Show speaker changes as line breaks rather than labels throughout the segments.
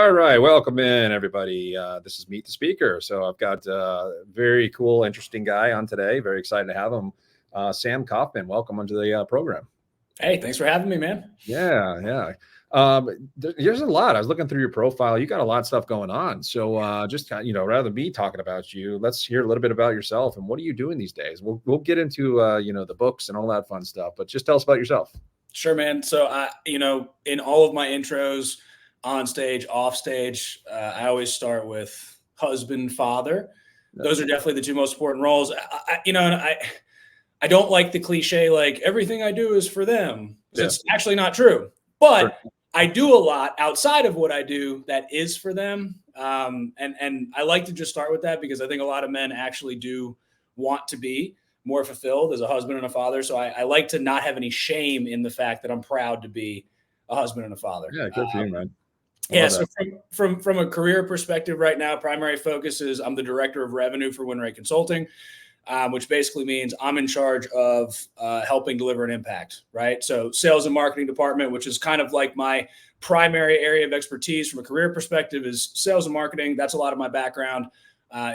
All right, welcome in everybody. This is Meet the Speaker. So I've got a very cool, interesting guy on today. Very excited to have him. Sam Kaufman, welcome onto the program.
Hey, thanks for having me, man.
Yeah. There's a lot. I was looking through your profile. You got a lot of stuff going on. So just rather than me talking about you, let's hear a little bit about yourself and what are you doing these days? We'll get into the books and all that fun stuff, but just tell us about yourself.
Sure, man. So in all of my intros, on stage, off stage, I always start with husband, father. Those are definitely the two most important roles. I don't like the cliche, like everything I do is for them. Yeah. It's actually not true, but sure. I do a lot outside of what I do that is for them. And I like to just start with that because I think a lot of men actually do want to be more fulfilled as a husband and a father. So I like to not have any shame in the fact that I'm proud to be a husband and a father.
Yeah, good for you, man.
Yeah, so from a career perspective right now, primary focus is I'm the director of revenue for Winray Consulting, which basically means I'm in charge of helping deliver an impact, right? So sales and marketing department, which is kind of like my primary area of expertise from a career perspective is sales and marketing. That's a lot of my background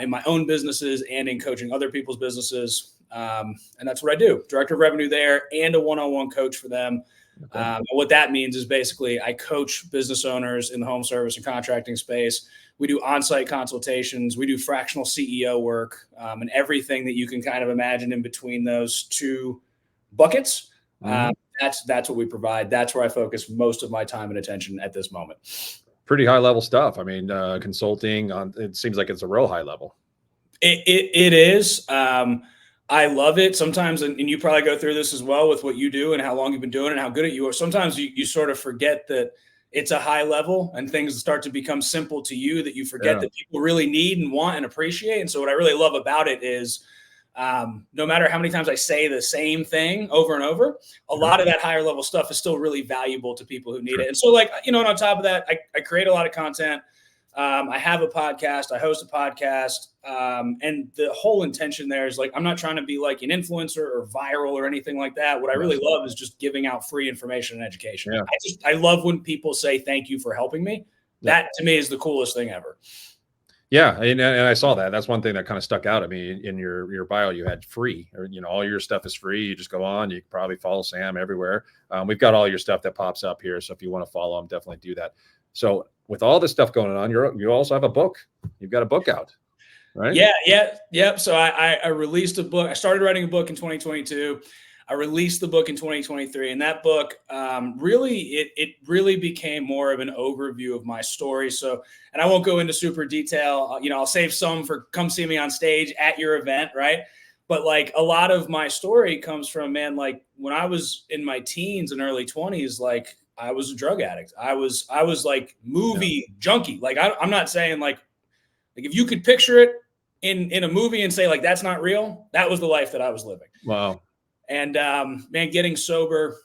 in my own businesses and in coaching other people's businesses. And that's what I do, director of revenue there and a one-on-one coach for them. Okay. What that means is basically I coach business owners in the home service and contracting space. We do on-site consultations. We do fractional CEO work and everything that you can kind of imagine in between those two buckets. Mm-hmm. That's what we provide. That's where I focus most of my time and attention at this moment.
Pretty high level stuff. I mean, consulting on it seems like it's a real high level.
It is. I love it sometimes, and you probably go through this as well with what you do and how long you've been doing it and how good at you are. Sometimes you sort of forget that it's a high level and things start to become simple to you that you forget that people really need and want and appreciate. And so what I really love about it is no matter how many times I say the same thing over and over, a lot of that higher level stuff is still really valuable to people who need it. And so and on top of that, I create a lot of content. I have a podcast, I host a podcast, and the whole intention there is I'm not trying to be like an influencer or viral or anything like that. What I really love is just giving out free information and education. Yeah. I love when people say, thank you for helping me. Yeah. That to me is the coolest thing ever.
Yeah. And I saw that. That's one thing that kind of stuck out at me in your bio. You had free, or, all your stuff is free. You just go on, you can probably follow Sam everywhere. We've got all your stuff that pops up here. So if you want to follow him, definitely do that. So with all this stuff going on, you also have a book. You've got a book out, right?
Yeah. So I released a book. I started writing a book in 2022. I released the book in 2023, and that book really became more of an overview of my story. So, and I won't go into super detail. I'll save some for come see me on stage at your event, right? But a lot of my story comes from when I was in my teens and early 20s, I was a drug addict. I was like movie junkie. I'm not saying if you could picture it in a movie and say that's not real, that was the life that I was living.
Wow.
And getting sober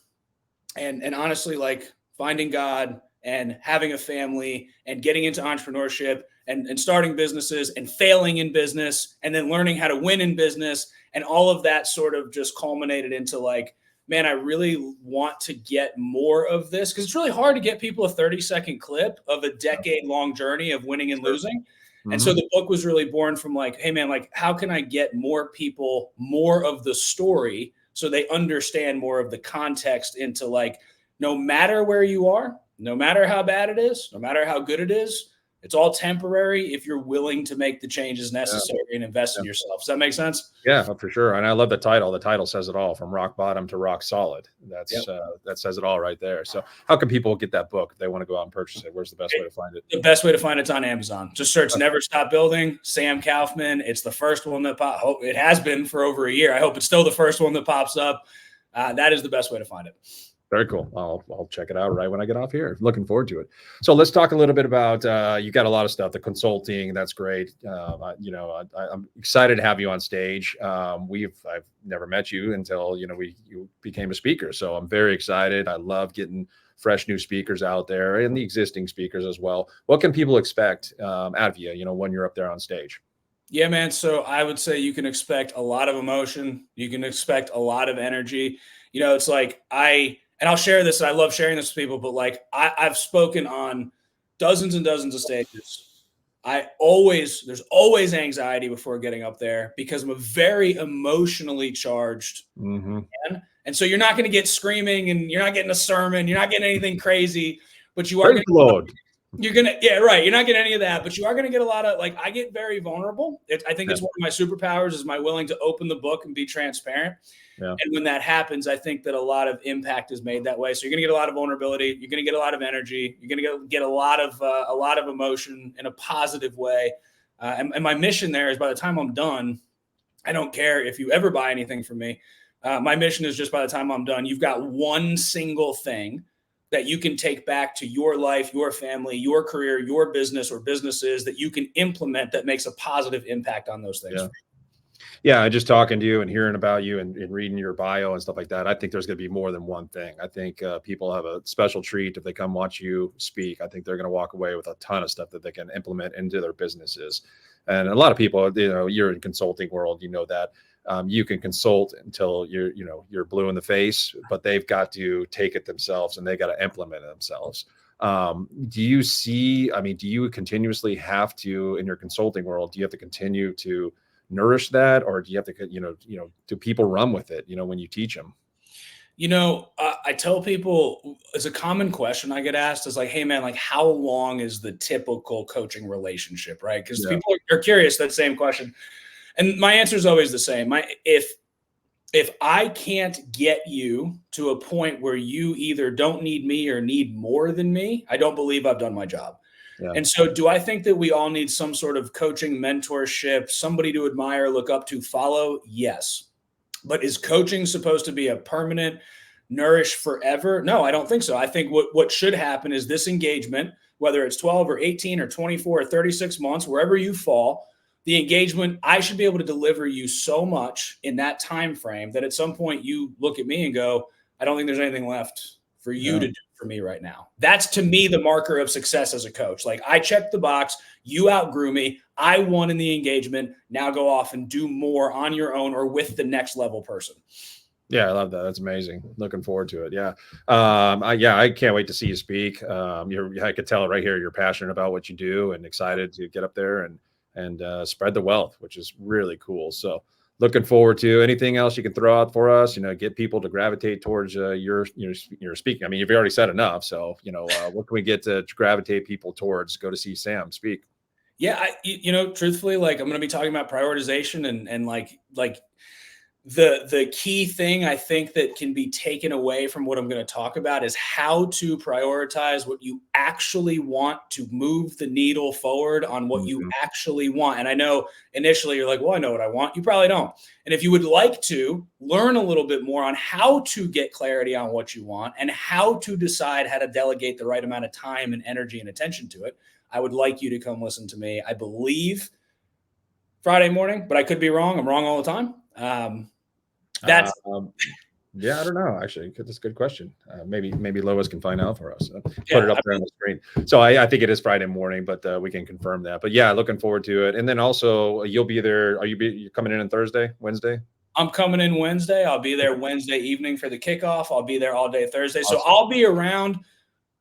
and honestly finding God and having a family and getting into entrepreneurship and starting businesses and failing in business and then learning how to win in business and all of that sort of just culminated into man, I really want to get more of this because it's really hard to get people a 30-second clip of a decade-long journey of winning and losing. Mm-hmm. And so the book was really born from hey, man, how can I get more people more of the story so they understand more of the context into no matter where you are, no matter how bad it is, no matter how good it is, it's all temporary if you're willing to make the changes necessary and invest in yourself. Does that make sense?
Yeah, for sure. And I love the title. The title says it all, from rock bottom to rock solid. That says it all right there. So how can people get that book if they want to go out and purchase it? Where's the best way to find it?
The best way to find it's on Amazon. Just search Never Stop Building, Sam Kaufman. It's the first one that pops. It has been for over a year. I hope it's still the first one that pops up. That is the best way to find it.
Very cool. I'll check it out right when I get off here. Looking forward to it. So let's talk a little bit about, you got a lot of stuff, the consulting. That's great. I'm excited to have you on stage. I've never met you until, you became a speaker. So I'm very excited. I love getting fresh new speakers out there and the existing speakers as well. What can people expect out of you, when you're up there on stage?
Yeah, man. So I would say you can expect a lot of emotion. You can expect a lot of energy. It's and I'll share this, and I love sharing this with people, but I've spoken on dozens and dozens of stages. There's always anxiety before getting up there because I'm a very emotionally charged man. And so you're not going to get screaming and you're not getting a sermon. You're not getting anything crazy, but you are going to, you're going to, yeah, right. You're not getting any of that, but you are going to get a lot of, like, I get very vulnerable. I think it's one of my superpowers is my willing to open the book and be transparent. Yeah. And when that happens, I think that a lot of impact is made that way. So you're going to get a lot of vulnerability. You're going to get a lot of energy. You're going to get a lot of emotion in a positive way. And my mission there is by the time I'm done, I don't care if you ever buy anything from me. My mission is just by the time I'm done, you've got one single thing that you can take back to your life, your family, your career, your business or businesses that you can implement that makes a positive impact on those things.
Yeah, just talking to you and hearing about you and reading your bio and stuff like that, I think there's going to be more than one thing. I think people have a special treat if they come watch you speak. I think they're going to walk away with a ton of stuff that they can implement into their businesses. And a lot of people, you're in consulting world, that you can consult until you're blue in the face, but they've got to take it themselves and they got to implement it themselves. Do you continuously have to, in your consulting world, do you have to continue to nourish that, or do you have to, do people run with it, when you teach them?
I tell people, it's a common question I get asked is like, hey man, like how long is the typical coaching relationship, right? Because people are curious that same question. And my answer is always the same. If I can't get you to a point where you either don't need me or need more than me, I don't believe I've done my job. Yeah. And so do I think that we all need some sort of coaching, mentorship, somebody to admire, look up to, follow? Yes. But is coaching supposed to be a permanent, nourish forever? No, I don't think so. I think what should happen is this engagement, whether it's 12 or 18 or 24 or 36 months, wherever you fall, the engagement, I should be able to deliver you so much in that time frame that at some point you look at me and go, I don't think there's anything left for you to do for me right now. That's to me the marker of success as a coach. Like I checked the box, you outgrew me, I won in the engagement. Now go off and do more on your own or with the next level person.
Yeah, I love that. That's amazing. Looking forward to it. Yeah. I can't wait to see you speak. I could tell right here, you're passionate about what you do and excited to get up there and spread the wealth, which is really cool. So looking forward to anything else you can throw out for us, get people to gravitate towards your speaking. I mean, you've already said enough. So, what can we get to gravitate people towards? Go to see Sam speak.
Yeah. Truthfully, like I'm going to be talking about prioritization and like the key thing I think that can be taken away from what I'm going to talk about is how to prioritize what you actually want to move the needle forward on what you actually want. And I know initially you're like, well, I know what I want. You probably don't. And if you would like to learn a little bit more on how to get clarity on what you want and how to decide how to delegate the right amount of time and energy and attention to it, I would like you to come listen to me. I believe Friday morning, but I could be wrong. I'm wrong all the time.
I don't know. Actually, that's a good question. Maybe Lois can find out for us. Put it up there on the screen. So I think it is Friday morning, but we can confirm that. But yeah, looking forward to it. And then also you'll be there. You're coming in on Thursday, Wednesday?
I'm coming in Wednesday. I'll be there Wednesday evening for the kickoff. I'll be there all day Thursday. Awesome. So I'll be around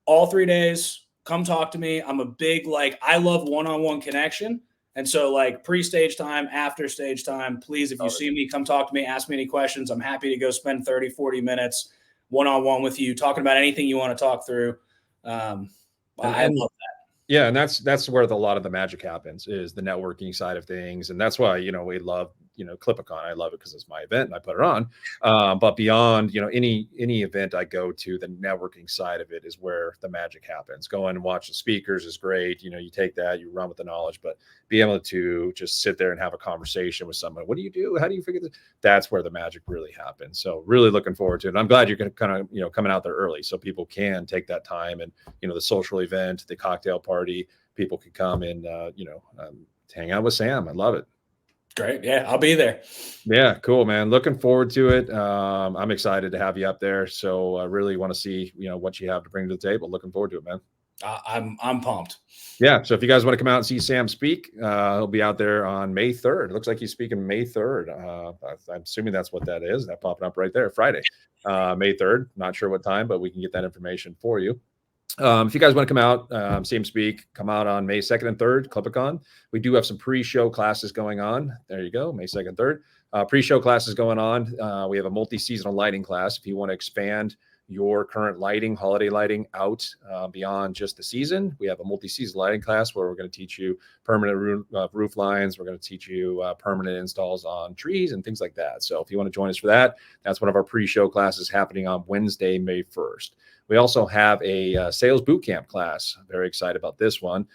all 3 days. Come talk to me. I'm a big, I love one-on-one connection. And so pre-stage time, after stage time, please, if you see me, come talk to me, ask me any questions. I'm happy to go spend 30, 40 minutes one-on-one with you, talking about anything you want to talk through. I love that.
Yeah. And that's where a lot of the magic happens, is the networking side of things. And that's why, we love, CLIPA Con. I love it because it's my event and I put it on. But beyond, any event I go to, the networking side of it is where the magic happens. Go in and watch the speakers is great. You take that, you run with the knowledge, but be able to just sit there and have a conversation with someone. What do you do? How do you figure this? That's where the magic really happens. So really looking forward to it. And I'm glad you're going to kind of, coming out there early so people can take that time and, the social event, the cocktail party, people can come and, hang out with Sam. I love it.
Great. Yeah, I'll be there.
Yeah, cool, man. Looking forward to it. I'm excited to have you up there. So I really want to see, what you have to bring to the table. Looking forward to it, man.
I'm pumped.
Yeah. So if you guys want to come out and see Sam speak, he'll be out there on May 3rd. It looks like he's speaking May 3rd. I'm assuming that's what that is. That popping up right there, Friday, May 3rd. Not sure what time, but we can get that information for you. If you guys want to come out, see him speak, come out on May 2nd and 3rd, CLIPA Con. We do have some pre-show classes going on. There you go, May 2nd and 3rd. Pre-show classes going on. We have a multi-seasonal lighting class. If you want to expand your current lighting, holiday lighting out beyond just the season, we have a multi-season lighting class where we're going to teach you permanent roof lines. We're going to teach you permanent installs on trees and things like that. So if you want to join us for that, that's one of our pre-show classes happening on Wednesday, May 1st. We also have a sales bootcamp class. Very excited about this one.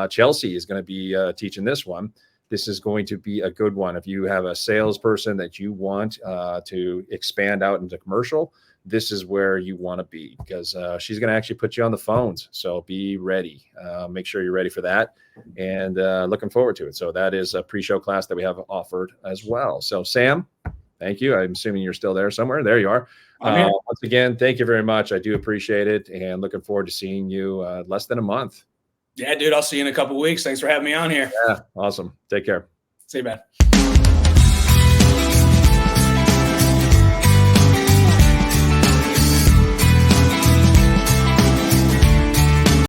Chelsea is going to be teaching this one. This is going to be a good one. If you have a salesperson that you want to expand out into commercial, this is where you want to be, because she's going to actually put you on the phones. So be ready. Make sure you're ready for that, and looking forward to it. So that is a pre-show class that we have offered as well. So Sam, thank you. I'm assuming you're still there somewhere. There you are. Once again, thank you very much. I do appreciate it, and looking forward to seeing you less than a month.
Yeah, dude, I'll see you in a couple of weeks. Thanks for having me on here.
Yeah, awesome. Take care.
See you, man.